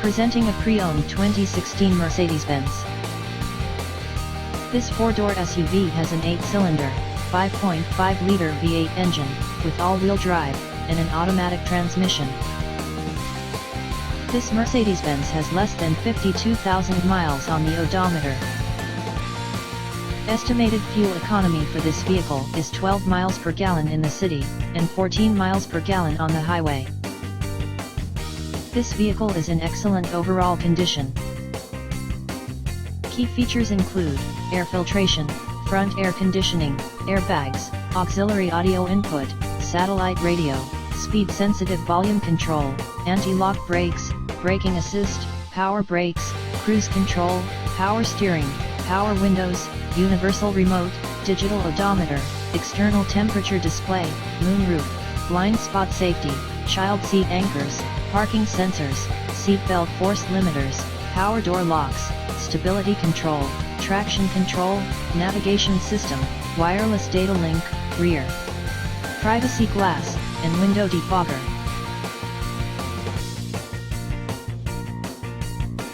Presenting a pre-owned 2016 Mercedes-Benz. This 4-door SUV has an 8-cylinder, 5.5-liter V8 engine, with all-wheel drive, and an automatic transmission. This Mercedes-Benz has less than 52,000 miles on the odometer. Estimated fuel economy for this vehicle is 12 miles per gallon in the city, and 14 miles per gallon on the highway. This vehicle is in excellent overall condition. Key features include air filtration, front air conditioning, airbags, auxiliary audio input, satellite radio, speed-sensitive volume control, anti-lock brakes, braking assist, power brakes, cruise control, power steering, power windows, universal remote, digital odometer, external temperature display, moonroof, blind spot safety, child seat anchors, parking sensors, seatbelt force limiters, power door locks, stability control, traction control, navigation system, wireless data link, rear privacy glass, and window defogger.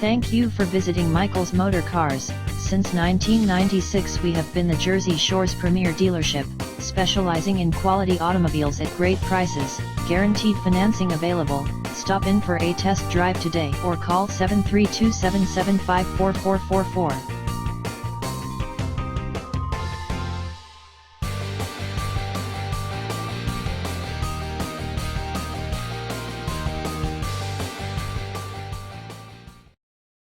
Thank you for visiting Michael's Motorcars. Since 1996 we have been the Jersey Shore's premier dealership, specializing in quality automobiles at great prices, guaranteed financing available. Stop in for a test drive today or call 732-775-4444.